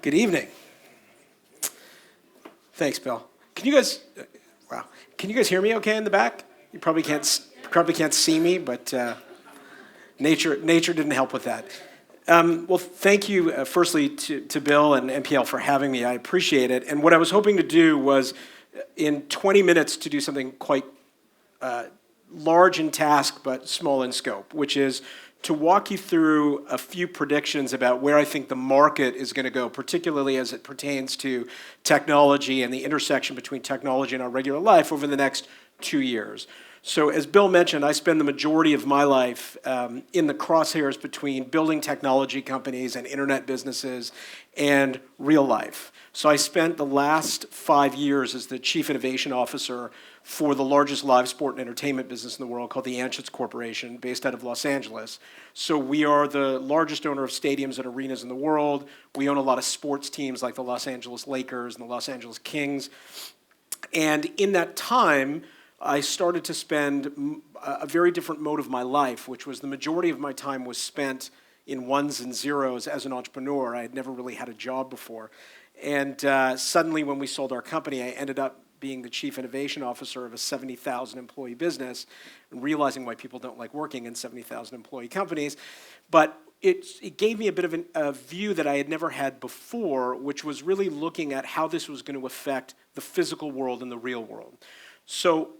Good evening. Thanks, Bill. Can you guys, wow, can you guys hear me okay in the back? You probably can't see me, but nature didn't help with that. Well, thank you, firstly, to Bill and MPL for having me. I appreciate it. And what I was hoping to do was, in 20 minutes, to do something quite large in task but small in scope, which is to walk you through a few predictions about where I think the market is going to go, particularly as it pertains to technology and the intersection between technology and our regular life over the next 2 years. So as Bill mentioned, I spend the majority of my life in the crosshairs between building technology companies and internet businesses and real life. So I spent the last 5 years as the Chief Innovation Officer for the largest live sport and entertainment business in the world called the Anschutz Corporation, based out of Los Angeles. So we are the largest owner of stadiums and arenas in the world. We own a lot of sports teams like the Los Angeles Lakers and the Los Angeles Kings. And in that time, I started to spend a very different mode of my life, which was the majority of my time was spent in ones and zeros as an entrepreneur. I had never really had a job before. And suddenly when we sold our company, I ended up being the Chief Innovation Officer of a 70,000 employee business and realizing why people don't like working in 70,000 employee companies. But it gave me a bit of a view that I had never had before, which was really looking at how this was going to affect the physical world and the real world. So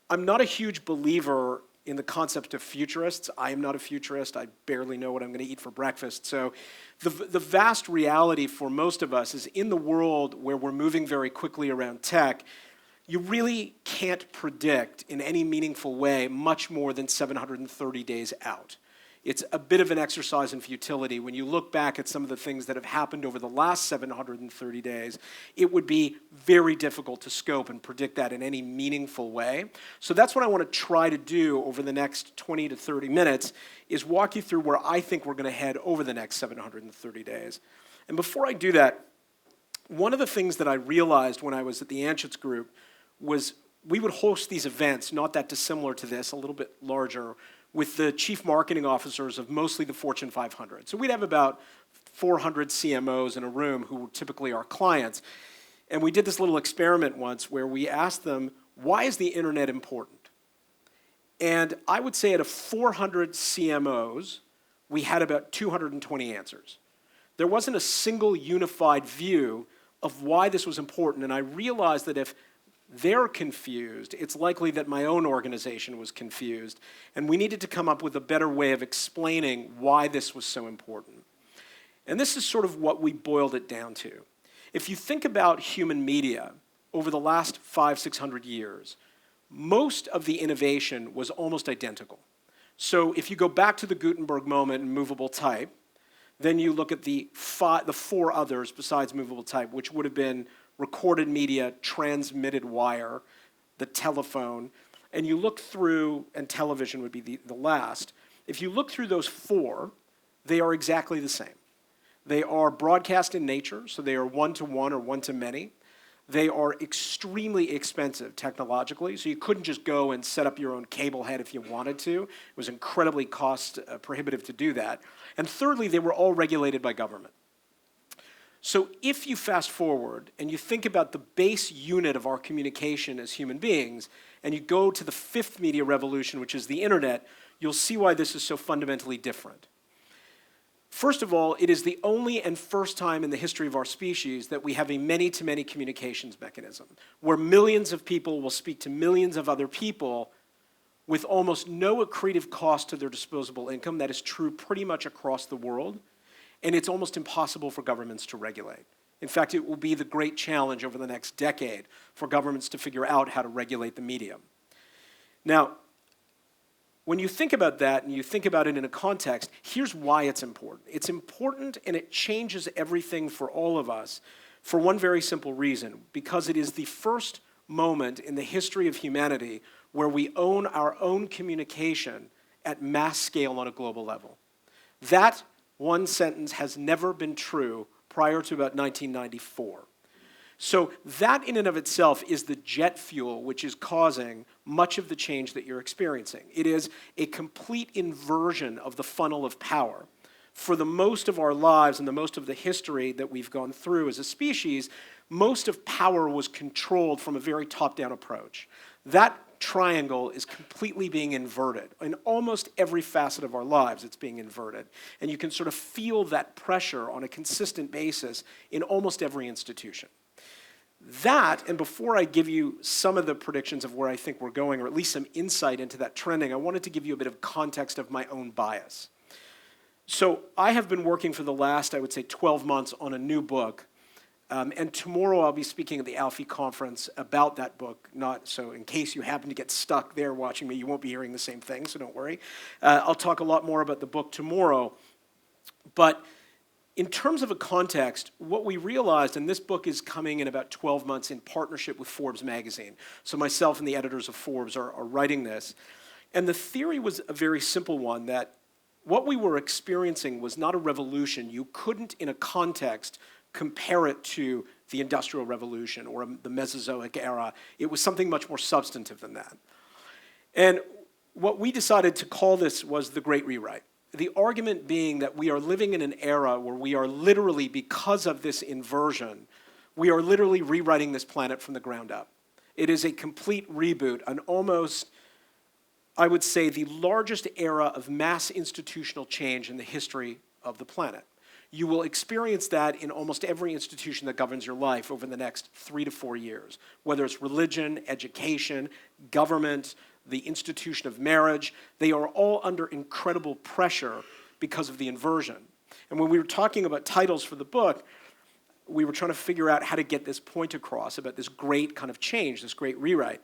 I'm not a huge believer in the concept of futurists. I am not a futurist. I barely know what I'm going to eat for breakfast. So the vast reality for most of us is in the world where we're moving very quickly around tech, you really can't predict in any meaningful way much more than 730 days out. It's a bit of an exercise in futility. When you look back at some of the things that have happened over the last 730 days, it would be very difficult to scope and predict that in any meaningful way. So that's what I want to try to do over the next 20 to 30 minutes, is walk you through where I think we're going to head over the next 730 days. And before I do that, one of the things that I realized when I was at the Anschutz Group was we would host these events, not that dissimilar to this, a little bit larger, with the chief marketing officers of mostly the Fortune 500. So we'd have about 400 CMOs in a room who were typically our clients. And we did this little experiment once where we asked them, why is the internet important? And I would say out of 400 CMOs, we had about 220 answers. There wasn't a single unified view of why this was important. And I realized that if they're confused, it's likely that my own organization was confused, and we needed to come up with a better way of explaining why this was so important. And this is sort of what we boiled it down to. If you think about human media over the last 500-600 years, most of the innovation was almost identical. So if you go back to the Gutenberg moment in movable type, then you look at the four others besides movable type, which would have been recorded media, transmitted wire, the telephone, and you look through, and television would be the last. If you look through those four, they are exactly the same. They are broadcast in nature, so they are one-to-one or one-to-many. They are extremely expensive technologically, so you couldn't just go and set up your own cable head if you wanted to. It was incredibly cost prohibitive to do that. And thirdly, they were all regulated by government. So if you fast forward and you think about the base unit of our communication as human beings, and you go to the fifth media revolution, which is the internet, you'll see why this is so fundamentally different. First of all, it is the only and first time in the history of our species that we have a many-to-many communications mechanism, where millions of people will speak to millions of other people with almost no accretive cost to their disposable income. That is true pretty much across the world. And it's almost impossible for governments to regulate. In fact, it will be the great challenge over the next decade for governments to figure out how to regulate the medium. Now, when you think about that and you think about it in a context, here's why it's important. It's important and it changes everything for all of us for one very simple reason, because it is the first moment in the history of humanity where we own our own communication at mass scale on a global level. That one sentence has never been true prior to about 1994. So that in and of itself is the jet fuel which is causing much of the change that you're experiencing. It is a complete inversion of the funnel of power. for the most of our lives and the most of the history that we've gone through as a species, most of power was controlled from a very top-down approach. That triangle is completely being inverted. In almost every facet of our lives, it's being inverted. And you can sort of feel that pressure on a consistent basis in almost every institution. That, and before I give you some of the predictions of where I think we're going, or at least some insight into that trending, I wanted to give you a bit of context of my own bias. So I have been working for the last, I would say, 12 months on a new book. And tomorrow I'll be speaking at the Alfie conference about that book. So in case you happen to get stuck there watching me, you won't be hearing the same thing, so don't worry. I'll talk a lot more about the book tomorrow. But in terms of a context, what we realized, and this book is coming in about 12 months in partnership with Forbes magazine. So myself and the editors of Forbes are writing this. And the theory was a very simple one, that what we were experiencing was not a revolution. You couldn't, in a context, compare it to the Industrial Revolution or the Mesozoic era. It was something much more substantive than that. And what we decided to call this was the Great Rewrite. The argument being that we are living in an era where we are literally, because of this inversion, we are literally rewriting this planet from the ground up. It is a complete reboot, an almost, I would say, the largest era of mass institutional change in the history of the planet. You will experience that in almost every institution that governs your life over the next 3 to 4 years, whether it's religion, education, government, the institution of marriage. They are all under incredible pressure because of the inversion. And when we were talking about titles for the book, we were trying to figure out how to get this point across about this great kind of change, this great rewrite.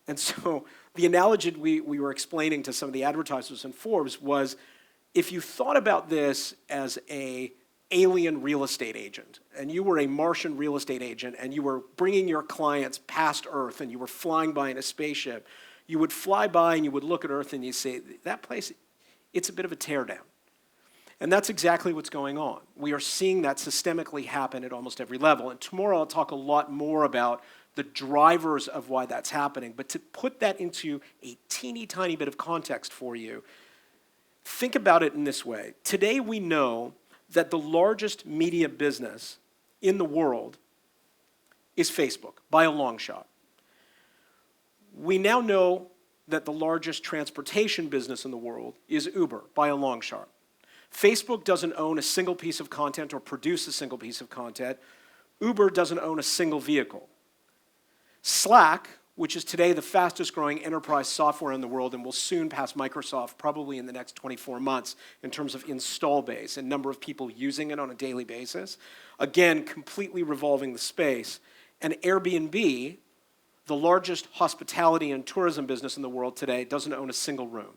And so the analogy we were explaining to some of the advertisers in Forbes was, if you thought about this as an alien real estate agent, and you were a Martian real estate agent, and you were bringing your clients past Earth, and you were flying by in a spaceship, you would fly by and you would look at Earth and you'd say, that place, it's a bit of a teardown. And that's exactly what's going on. We are seeing that systemically happen at almost every level. And tomorrow I'll talk a lot more about the drivers of why that's happening. But to put that into a teeny tiny bit of context for you, think about it in this way. Today we know that the largest media business in the world is Facebook, by a long shot. We now know that the largest transportation business in the world is Uber, by a long shot. Facebook doesn't own a single piece of content or produce a single piece of content. Uber doesn't own a single vehicle. Slack, which is today the fastest growing enterprise software in the world and will soon pass Microsoft probably in the next 24 months in terms of install base and number of people using it on a daily basis, again, completely revolving the space. And Airbnb, the largest hospitality and tourism business in the world today, doesn't own a single room.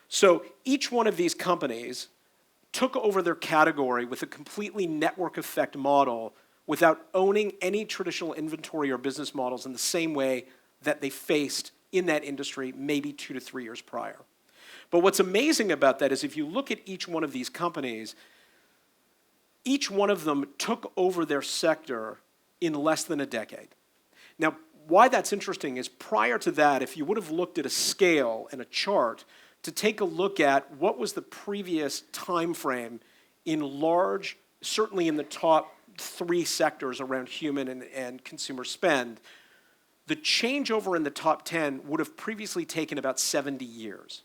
So each one of these companies took over their category with a completely network effect model without owning any traditional inventory or business models in the same way that they faced in that industry maybe 2 to 3 years prior. But what's amazing about that is if you look at each one of these companies, each one of them took over their sector in less than a decade. Now, why that's interesting is prior to that, if you would have looked at a scale and a chart to take a look at what was the previous time frame in large, certainly in the top 3 sectors around human and consumer spend, the changeover in the top 10 would have previously taken about 70 years.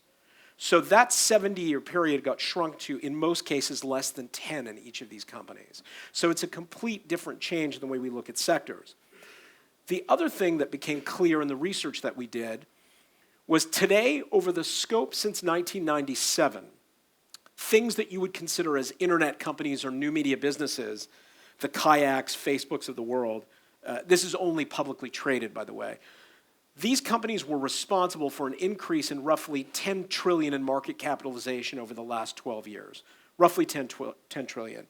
So that 70-year period got shrunk to, in most cases, less than 10 in each of these companies. So it's a complete different change in the way we look at sectors. The other thing that became clear in the research that we did was today, over the scope since 1997, things that you would consider as internet companies or new media businesses, the Kayaks, Facebooks of the world, this is only publicly traded, by the way. These companies were responsible for an increase in roughly 10 trillion in market capitalization over the last 12 years, roughly 10 trillion.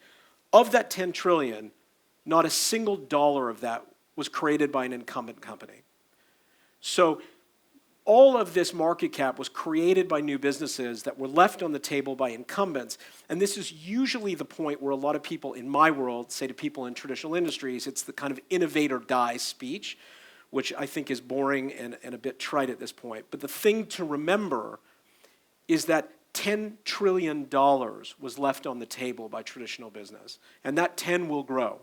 Of that 10 trillion, not a single dollar of that was created by an incumbent company. So all of this market cap was created by new businesses that were left on the table by incumbents. And this is usually the point where a lot of people in my world say to people in traditional industries, it's the kind of innovate or die speech, which I think is boring and a bit trite at this point. But the thing to remember is that $10 trillion was left on the table by traditional business, and that 10 will grow.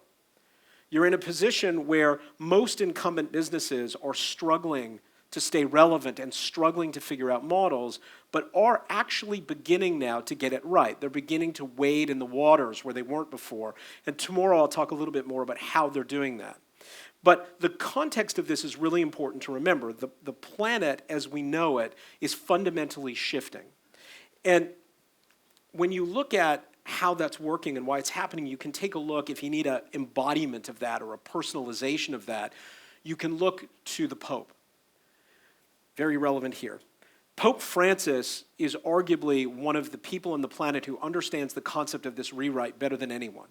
You're in a position where most incumbent businesses are struggling to stay relevant and struggling to figure out models, but are actually beginning now to get it right. They're beginning to wade in the waters where they weren't before. And tomorrow I'll talk a little bit more about how they're doing that. But the context of this is really important to remember. The planet as we know it is fundamentally shifting. And when you look at how that's working and why it's happening, you can take a look, if you need an embodiment of that or a personalization of that, you can look to the Pope. Very relevant here. Pope Francis is arguably one of the people on the planet who understands the concept of this rewrite better than anyone.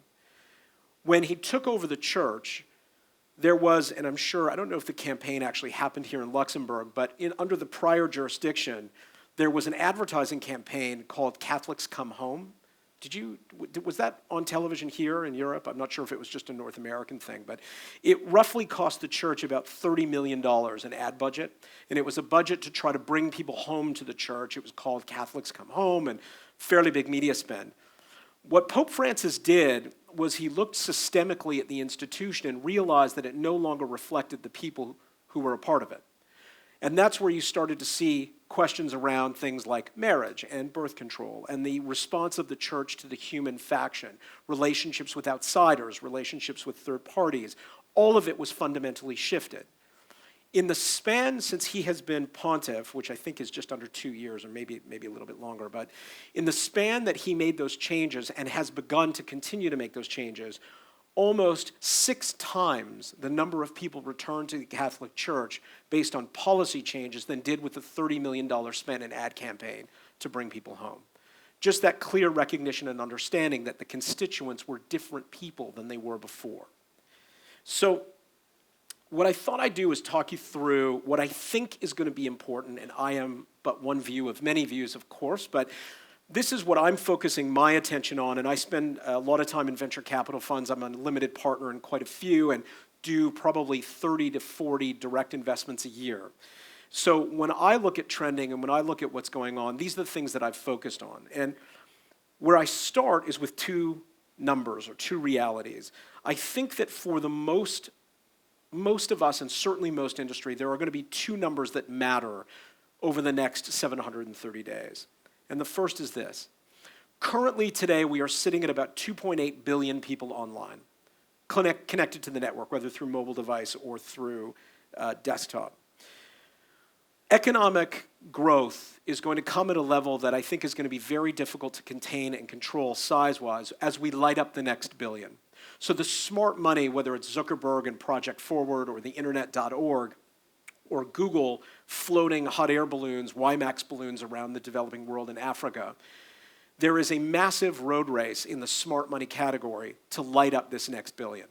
When he took over the church, there was, and I'm sure, I don't know if the campaign actually happened here in Luxembourg, but under the prior jurisdiction, there was an advertising campaign called Catholics Come Home. Was that on television here in Europe? I'm not sure if it was just a North American thing, but it roughly cost the church about $30 million in ad budget, and it was a budget to try to bring people home to the church. It was called Catholics Come Home, and fairly big media spend. What Pope Francis did was he looked systemically at the institution and realized that it no longer reflected the people who were a part of it. And that's where you started to see questions around things like marriage and birth control and the response of the church to the human faction, relationships with outsiders, relationships with third parties. All of it was fundamentally shifted. In the span since he has been pontiff, which I think is just under 2 years or maybe a little bit longer, but in the span that he made those changes and has begun to continue to make those changes, almost 6 times the number of people returned to the Catholic Church based on policy changes than did with the $30 million spent in ad campaign to bring people home. Just that clear recognition and understanding that the constituents were different people than they were before. So what I thought I'd do is talk you through what I think is going to be important, and I am but one view of many views, of course, but this is what I'm focusing my attention on, and I spend a lot of time in venture capital funds. I'm a limited partner in quite a few and do probably 30 to 40 direct investments a year. So when I look at trending and when I look at what's going on, these are the things that I've focused on. And where I start is with 2 numbers or 2 realities. I think that for the most of us, and certainly most industry, there are going to be 2 numbers that matter over the next 730 days. And the first is this. Currently today, we are sitting at about 2.8 billion people online, connected to the network, whether through mobile device or through desktop. Economic growth is going to come at a level that I think is going to be very difficult to contain and control size-wise as we light up the next billion. So the smart money, whether it's Zuckerberg and Project Forward or the internet.org, or Google floating hot air balloons, WiMAX balloons around the developing world in Africa, there is a massive road race in the smart money category to light up this next billion.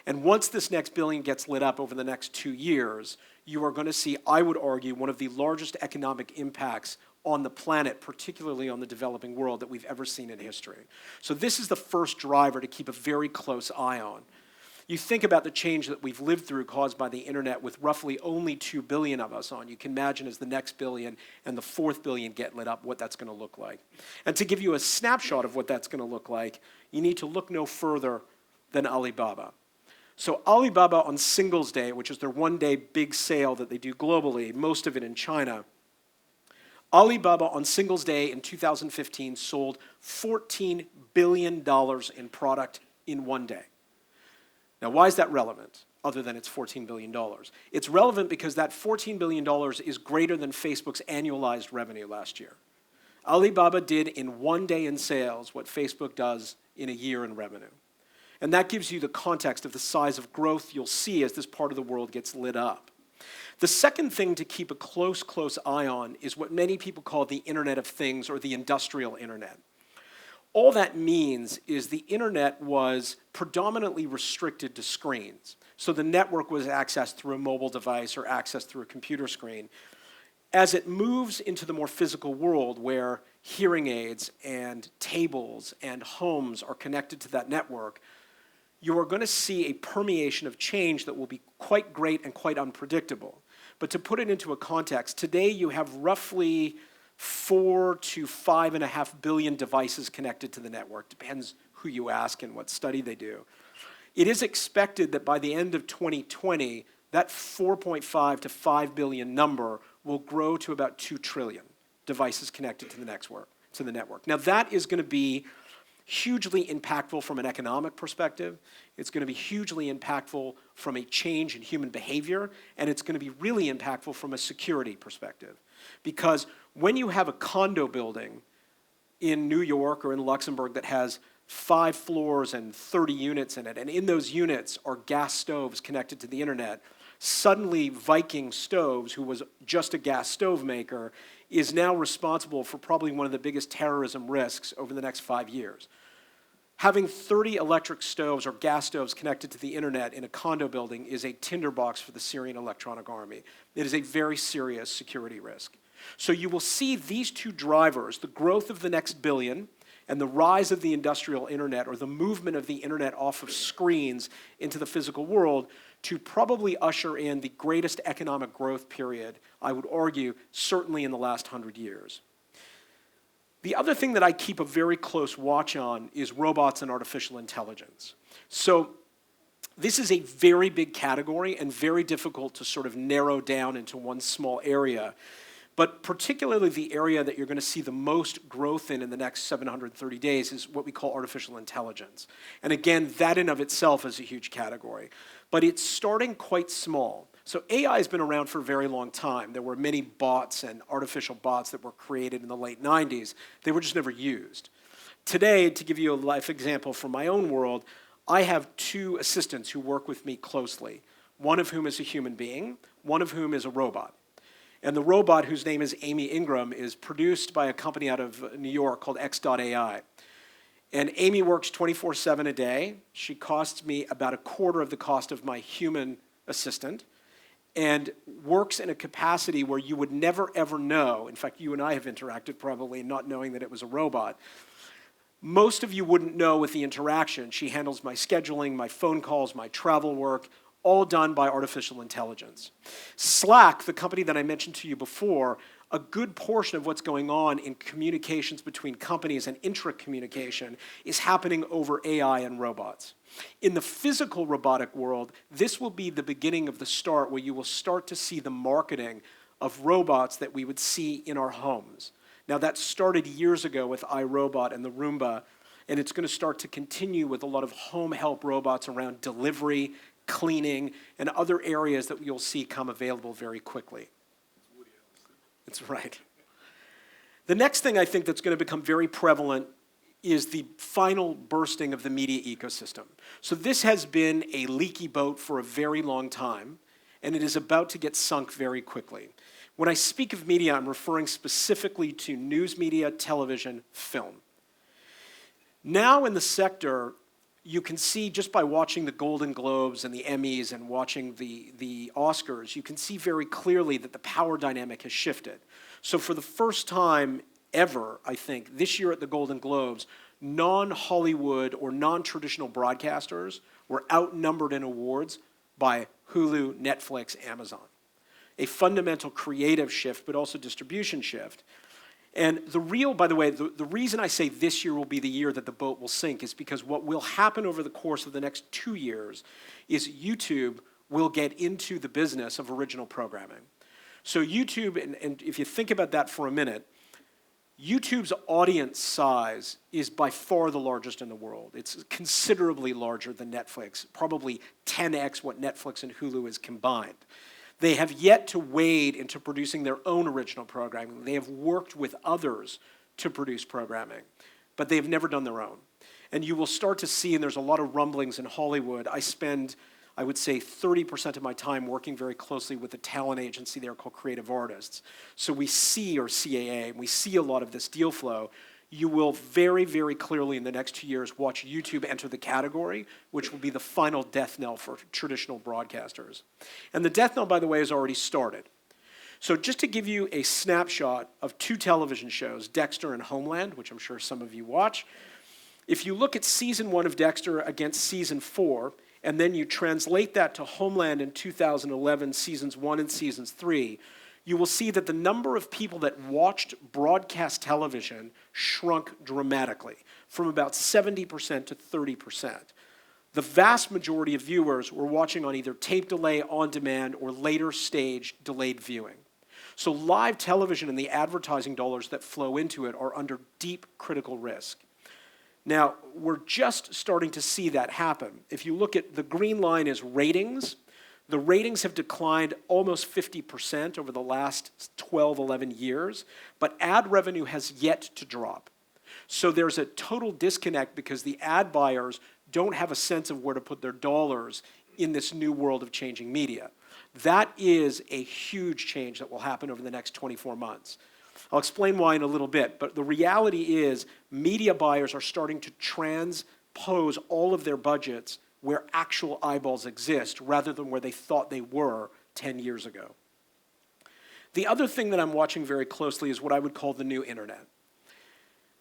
And once this next billion gets lit up over the next 2 years, you are going to see, I would argue, one of the largest economic impacts on the planet, particularly on the developing world, that we've ever seen in history. So this is the first driver to keep a very close eye on. You think about the change that we've lived through caused by the internet with roughly only 2 billion of us on. You can imagine as the next billion and the 4th billion get lit up what that's going to look like. And to give you a snapshot of what that's going to look like, you need to look no further than Alibaba. So Alibaba on Singles Day, which is their one-day big sale that they do globally, most of it in China, Alibaba on Singles Day in 2015 sold $14 billion in product in one day. Now, why is that relevant, other than it's $14 billion? It's relevant because that $14 billion is greater than Facebook's annualized revenue last year. Alibaba did in one day in sales what Facebook does in a year in revenue. And that gives you the context of the size of growth you'll see as this part of the world gets lit up. The second thing to keep a close eye on is what many people call the Internet of Things or the industrial internet. All that means is the internet was predominantly restricted to screens. So the network was accessed through a mobile device or accessed through a computer screen. As it moves into the more physical world where hearing aids and tables and homes are connected to that network, you are going to see a permeation of change that will be quite great and quite unpredictable. But to put it into a context, today you have roughly 4 to 5.5 billion devices connected to the network. Depends who you ask and what study they do. It is expected that by the end of 2020, that 4.5 to 5 billion number will grow to about 2 trillion devices connected to the network. Now that is going to be hugely impactful from an economic perspective. It's going to be hugely impactful from a change in human behavior, and it's going to be really impactful from a security perspective. Because when you have a condo building in New York or in Luxembourg that has 5 floors and 30 units in it, and in those units are gas stoves connected to the internet, suddenly Viking Stoves, who was just a gas stove maker, is now responsible for probably one of the biggest terrorism risks over the next 5 years. Having 30 electric stoves or gas stoves connected to the internet in a condo building is a tinderbox for the Syrian Electronic Army. It is a very serious security risk. So you will see these two drivers, the growth of the next billion and the rise of the industrial internet, or the movement of the internet off of screens into the physical world, to probably usher in the greatest economic growth period, I would argue, certainly in the last 100 years. The other thing that I keep a very close watch on is robots and artificial intelligence. So this is a very big category and very difficult to sort of narrow down into one small area. But particularly the area that you're going to see the most growth in the next 730 days is what we call artificial intelligence. And again, that in of itself is a huge category. But it's starting quite small. So AI has been around for a very long time. There were many bots and artificial bots that were created in the late 90s. They were just never used. Today, to give you a life example from my own world, I have 2 assistants who work with me closely, one of whom is a human being, one of whom is a robot. And the robot, whose name is Amy Ingram, is produced by a company out of New York called X.AI. And Amy works 24/7 a day. She costs me about a quarter of the cost of my human assistant, and works in a capacity where you would never ever know. In fact, you and I have interacted probably not knowing that it was a robot. Most of you wouldn't know with the interaction. She handles my scheduling, my phone calls, my travel work, all done by artificial intelligence. Slack, the company that I mentioned to you before, a good portion of what's going on in communications between companies and intra-communication is happening over AI and robots. In the physical robotic world, this will be the beginning of the start where you will start to see the marketing of robots that we would see in our homes. Now that started years ago with iRobot and the Roomba, and it's going to start to continue with a lot of home help robots around delivery, cleaning, and other areas that you'll see come available very quickly. That's right. The next thing I think that's going to become very prevalent is the final bursting of the media ecosystem. So this has been a leaky boat for a very long time, and it is about to get sunk very quickly. When I speak of media, I'm referring specifically to news media, television, film. Now in the sector, you can see just by watching the Golden Globes and the Emmys and watching the Oscars, you can see very clearly that the power dynamic has shifted. So for the first time ever, I think, this year at the Golden Globes, non-Hollywood or non-traditional broadcasters were outnumbered in awards by Hulu, Netflix, Amazon. A fundamental creative shift, but also distribution shift. And by the way, the reason I say this year will be the year that the boat will sink is because what will happen over the course of the next 2 years is YouTube will get into the business of original programming. So YouTube, and if you think about that for a minute, YouTube's audience size is by far the largest in the world. It's considerably larger than Netflix, probably 10x what Netflix and Hulu is combined. They have yet to wade into producing their own original programming. They have worked with others to produce programming, but they have never done their own. And you will start to see, and there's a lot of rumblings in Hollywood, I spend, I would say, 30% of my time working very closely with a talent agency there called Creative Artists. So we see, or CAA, and we see a lot of this deal flow. You will very, very clearly in the next 2 years watch YouTube enter the category, which will be the final death knell for traditional broadcasters. And the death knell, by the way, has already started. So just to give you a snapshot of 2 television shows, Dexter and Homeland, which I'm sure some of you watch, if you look at season 1 of Dexter against season 4, and then you translate that to Homeland in 2011, seasons 1 and seasons 3, you will see that the number of people that watched broadcast television shrunk dramatically, from about 70% to 30%. The vast majority of viewers were watching on either tape delay, on demand, or later stage delayed viewing. So live television and the advertising dollars that flow into it are under deep critical risk. Now, we're just starting to see that happen. If you look at the green line is ratings, the ratings have declined almost 50% over the last 12, 11 years, but ad revenue has yet to drop. So there's a total disconnect because the ad buyers don't have a sense of where to put their dollars in this new world of changing media. That is a huge change that will happen over the next 24 months. I'll explain why in a little bit, but the reality is media buyers are starting to transpose all of their budgets where actual eyeballs exist rather than where they thought they were 10 years ago. The other thing that I'm watching very closely is what I would call the new internet.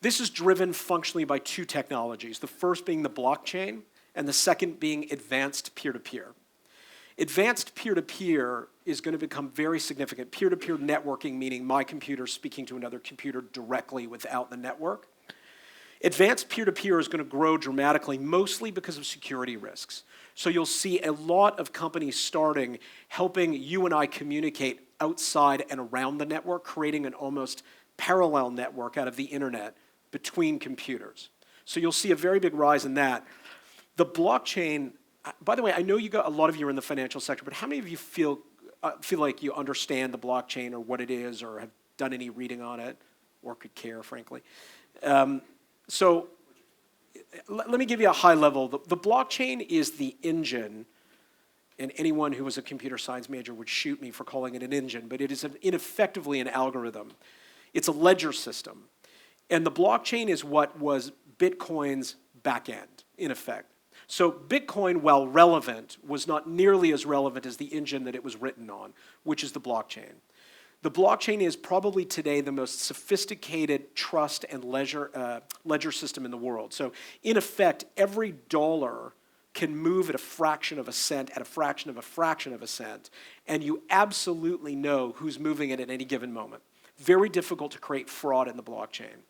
This is driven functionally by two technologies, the first being the blockchain and the second being advanced peer-to-peer. Advanced peer-to-peer is going to become very significant. Peer-to-peer networking, meaning my computer speaking to another computer directly without the network. Advanced peer-to-peer is going to grow dramatically, mostly because of security risks. So you'll see a lot of companies starting, helping you and I communicate outside and around the network, creating an almost parallel network out of the internet between computers. So you'll see a very big rise in that. The blockchain, by the way, I know a lot of you are in the financial sector, but how many of you feel like you understand the blockchain or what it is or have done any reading on it or could care, frankly? So let me give you a high level. The blockchain is the engine, and anyone who was a computer science major would shoot me for calling it an engine, but it is ineffectively an algorithm. It's a ledger system. And the blockchain is what was Bitcoin's back end, in effect. So Bitcoin, while relevant, was not nearly as relevant as the engine that it was written on, which is the blockchain. The blockchain is probably today the most sophisticated trust and ledger system in the world. So in effect, every dollar can move at a fraction of a cent, at a fraction of a cent, and you absolutely know who's moving it at any given moment. Very difficult to create fraud in the blockchain.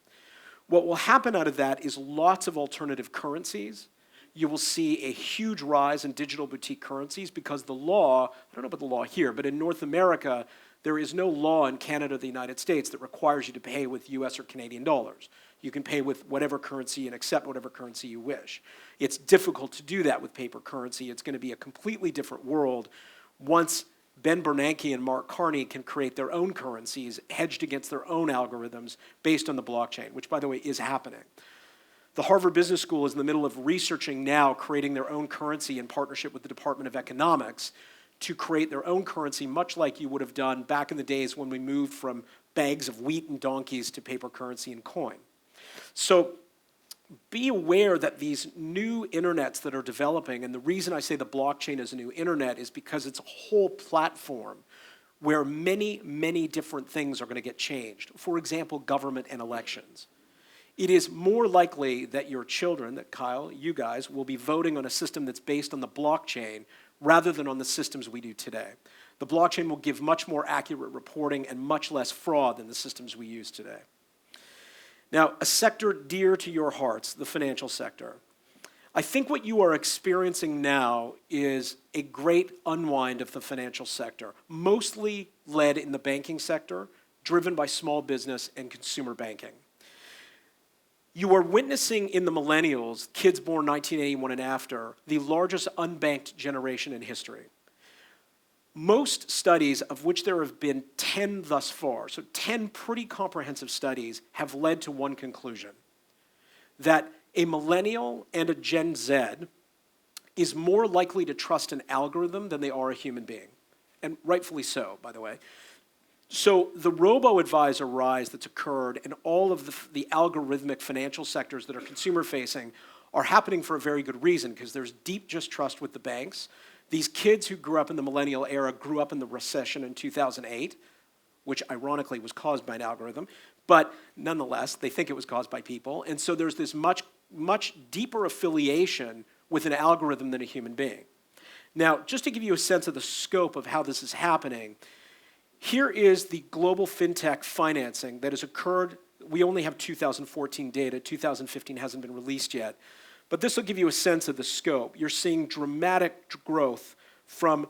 What will happen out of that is lots of alternative currencies. You will see a huge rise in digital boutique currencies because the law, I don't know about the law here, but in North America, there is no law in Canada or the United States that requires you to pay with US or Canadian dollars. You can pay with whatever currency and accept whatever currency you wish. It's difficult to do that with paper currency. It's going to be a completely different world once Ben Bernanke and Mark Carney can create their own currencies hedged against their own algorithms based on the blockchain, which, by the way, is happening. The Harvard Business School is in the middle of researching now, creating their own currency in partnership with the Department of Economics to create their own currency, much like you would have done back in the days when we moved from bags of wheat and donkeys to paper currency and coin. So be aware that these new internets that are developing, and the reason I say the blockchain is a new internet is because it's a whole platform where many, many different things are going to get changed. For example, government and elections. It is more likely that your children, that Kyle, you guys, will be voting on a system that's based on the blockchain rather than on the systems we do today. The blockchain will give much more accurate reporting and much less fraud than the systems we use today. Now, a sector dear to your hearts, the financial sector. I think what you are experiencing now is a great unwind of the financial sector, mostly led in the banking sector, driven by small business and consumer banking. You are witnessing in the millennials, kids born 1981 and after, the largest unbanked generation in history. Most studies, of which there have been 10 thus far, so 10 pretty comprehensive studies, have led to one conclusion, that a millennial and a Gen Z is more likely to trust an algorithm than they are a human being, and rightfully so, by the way. So the robo-advisor rise that's occurred in all of the algorithmic financial sectors that are consumer-facing are happening for a very good reason, because there's deep distrust with the banks. These kids who grew up in the millennial era grew up in the recession in 2008, which ironically was caused by an algorithm, but nonetheless, they think it was caused by people. And so there's this much, much deeper affiliation with an algorithm than a human being. Now, just to give you a sense of the scope of how this is happening, Here is the global fintech financing that has occurred. We only have 2014 data. 2015 hasn't been released yet. But this will give you a sense of the scope. You're seeing dramatic growth from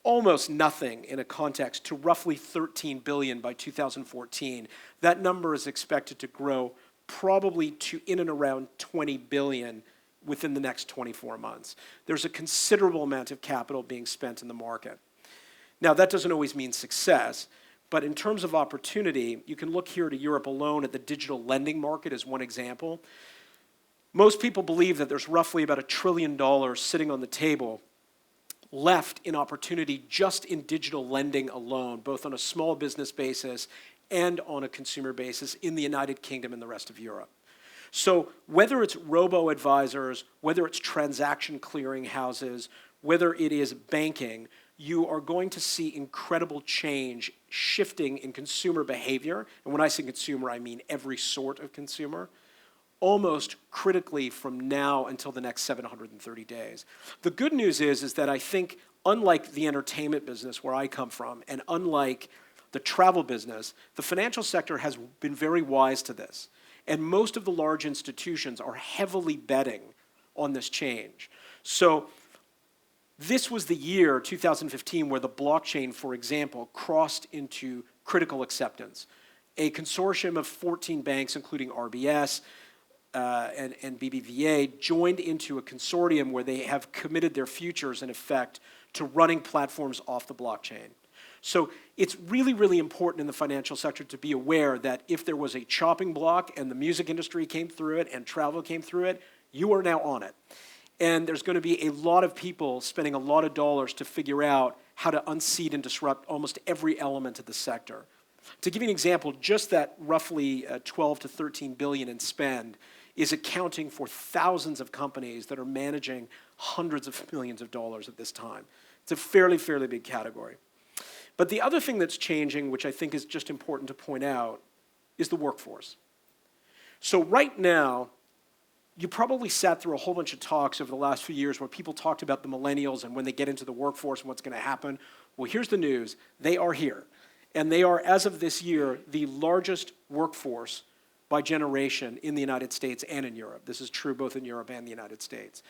almost nothing in a context to roughly 13 billion by 2014. That number is expected to grow probably to in and around 20 billion within the next 24 months. There's a considerable amount of capital being spent in the market. Now, that doesn't always mean success, but in terms of opportunity, you can look here to Europe alone at the digital lending market as one example. Most people believe that there's roughly about $1 trillion sitting on the table left in opportunity just in digital lending alone, both on a small business basis and on a consumer basis in the United Kingdom and the rest of Europe. So whether it's robo-advisors, whether it's transaction clearing houses, whether it is banking, you are going to see incredible change shifting in consumer behavior. And when I say consumer, I mean every sort of consumer, almost critically from now until the next 730 days. The good news is that I think, unlike the entertainment business where I come from, and unlike the travel business, the financial sector has been very wise to this. And most of the large institutions are heavily betting on this change. So this was the year, 2015, where the blockchain, for example, crossed into critical acceptance. A consortium of 14 banks, including RBS and BBVA, joined into a consortium where they have committed their futures, in effect, to running platforms off the blockchain. So it's really, really important in the financial sector to be aware that if there was a chopping block and the music industry came through it and travel came through it, you are now on it. And there's going to be a lot of people spending a lot of dollars to figure out how to unseat and disrupt almost every element of the sector. To give you an example, just that roughly 12 to 13 billion in spend is accounting for thousands of companies that are managing hundreds of millions of dollars at this time. It's a fairly, fairly big category. But the other thing that's changing, which I think is just important to point out, is the workforce. So right now, you probably sat through a whole bunch of talks over the last few years where people talked about the millennials and when they get into the workforce and what's going to happen. Well, here's the news. They are here. And they are, as of this year, the largest workforce by generation in the United States and in Europe. This is true both in Europe and the United States.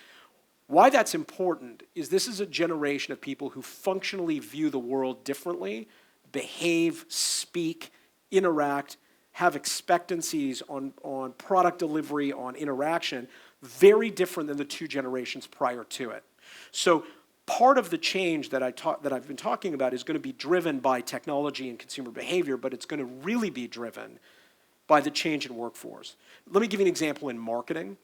Why that's important is this is a generation of people who functionally view the world differently, behave, speak, interact, have expectancies on product delivery, on interaction, very different than the two generations prior to it. So part of the change that I've been talking about is going to be driven by technology and consumer behavior, but it's going to really be driven by the change in workforce. Let me give you an example in marketing.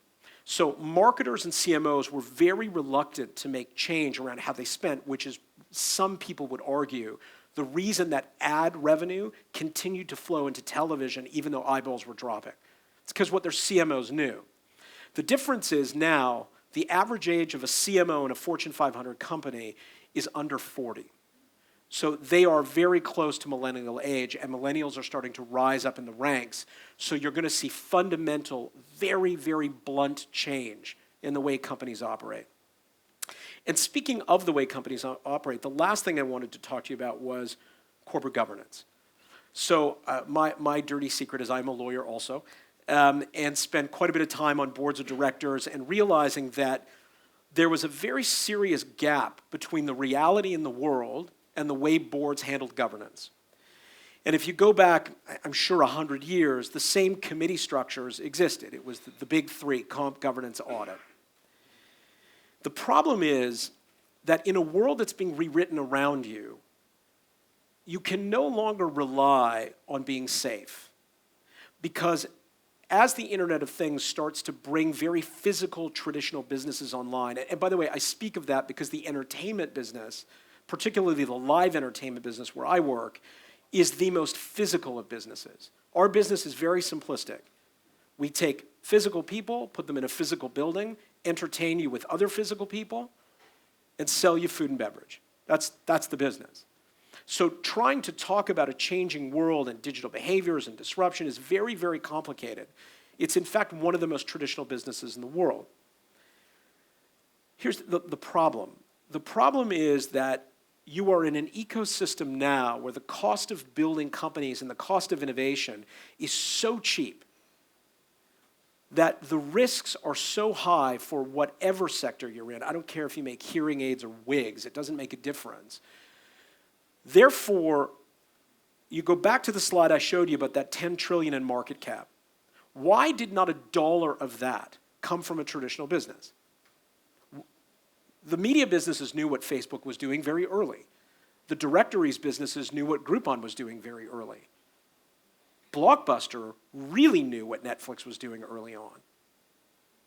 So marketers and CMOs were very reluctant to make change around how they spent, which is, some people would argue, the reason that ad revenue continued to flow into television even though eyeballs were dropping. It's because what their CMOs knew. The difference is now the average age of a CMO in a Fortune 500 company is under 40. So they are very close to millennial age, and millennials are starting to rise up in the ranks. So you're going to see fundamental, very, very blunt change in the way companies operate. And speaking of the way companies operate, the last thing I wanted to talk to you about was corporate governance. So my dirty secret is I'm a lawyer also, and spent quite a bit of time on boards of directors and realizing that there was a very serious gap between the reality in the world and the way boards handled governance. And if you go back, I'm sure 100 years, the same committee structures existed. It was the big three: comp, governance, audit. The problem is that in a world that's being rewritten around you, you can no longer rely on being safe. Because as the Internet of Things starts to bring very physical traditional businesses online, and by the way, I speak of that because the entertainment business, particularly the live entertainment business where I work, is the most physical of businesses. Our business is very simplistic. We take physical people, put them in a physical building, entertain you with other physical people, and sell you food and beverage. That's the business. So trying to talk about a changing world and digital behaviors and disruption is very, very complicated. It's in fact one of the most traditional businesses in the world. Here's the problem. The problem is that you are in an ecosystem now where the cost of building companies and the cost of innovation is so cheap that the risks are so high for whatever sector you're in. I don't care if you make hearing aids or wigs, it doesn't make a difference. Therefore, you go back to the slide I showed you about that 10 trillion in market cap. Why did not $1 of that come from a traditional business? The media businesses knew what Facebook was doing very early. The directories businesses knew what Groupon was doing very early. Blockbuster really knew what Netflix was doing early on.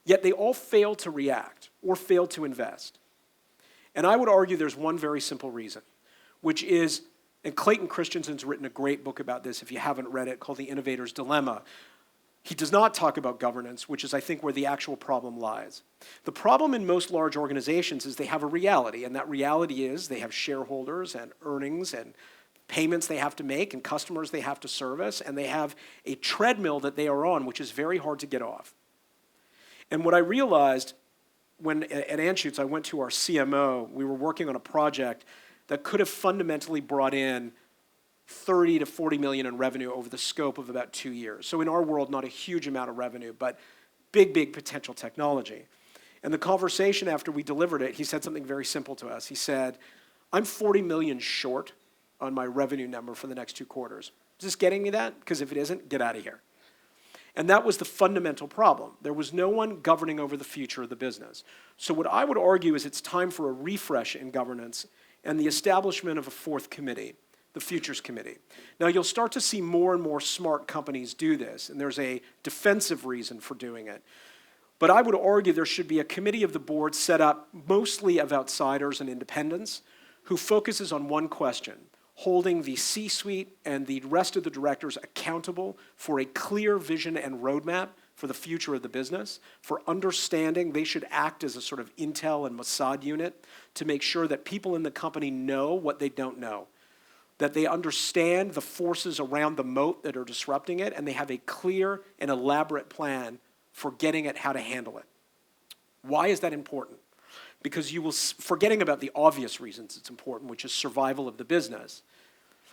Yet they all failed to react or failed to invest. And I would argue there's one very simple reason, which is, and Clayton Christensen's written a great book about this if you haven't read it, called The Innovator's Dilemma. He does not talk about governance, which is, I think, where the actual problem lies. The problem in most large organizations is they have a reality, and that reality is they have shareholders and earnings and payments they have to make and customers they have to service, and they have a treadmill that they are on, which is very hard to get off. And what I realized when at Anschutz I went to our CMO, we were working on a project that could have fundamentally brought in 30 to 40 million in revenue over the scope of about 2 years. So in our world, not a huge amount of revenue, but big, big potential technology. And the conversation after we delivered it, he said something very simple to us. He said, I'm 40 million short on my revenue number for the next 2 quarters. Is this getting me that? Because if it isn't, get out of here. And that was the fundamental problem. There was no one governing over the future of the business. So what I would argue is it's time for a refresh in governance and the establishment of a 4th committee, the Futures Committee. Now you'll start to see more and more smart companies do this, and there's a defensive reason for doing it. But I would argue there should be a committee of the board set up mostly of outsiders and independents who focuses on one question: holding the C-suite and the rest of the directors accountable for a clear vision and roadmap for the future of the business, for understanding. They should act as a sort of intel and Mossad unit to make sure that people in the company know what they don't know, that they understand the forces around the moat that are disrupting it, and they have a clear and elaborate plan for getting at how to handle it. Why is that important? Because you will, forgetting about the obvious reasons it's important, which is survival of the business.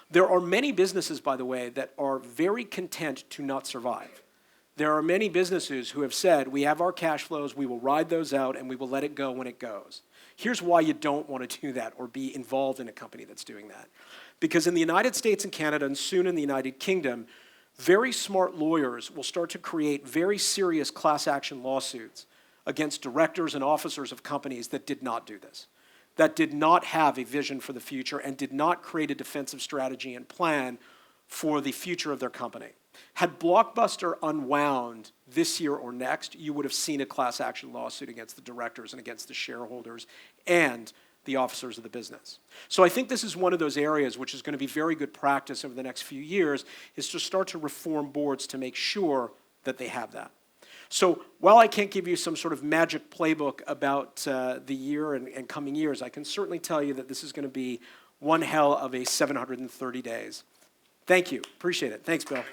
There are many businesses, by the way, that are very content to not survive. There are many businesses who have said, we have our cash flows, we will ride those out, and we will let it go when it goes. Here's why you don't want to do that or be involved in a company that's doing that. Because in the United States and Canada, and soon in the United Kingdom, very smart lawyers will start to create very serious class action lawsuits against directors and officers of companies that did not do this, that did not have a vision for the future and did not create a defensive strategy and plan for the future of their company. Had Blockbuster unwound this year or next, you would have seen a class action lawsuit against the directors and against the shareholders and the officers of the business. So I think this is one of those areas which is going to be very good practice over the next few years, is to start to reform boards to make sure that they have that. So while I can't give you some sort of magic playbook about the year and coming years, I can certainly tell you that this is going to be one hell of a 730 days. Thank you. Appreciate it. Thanks, Bill.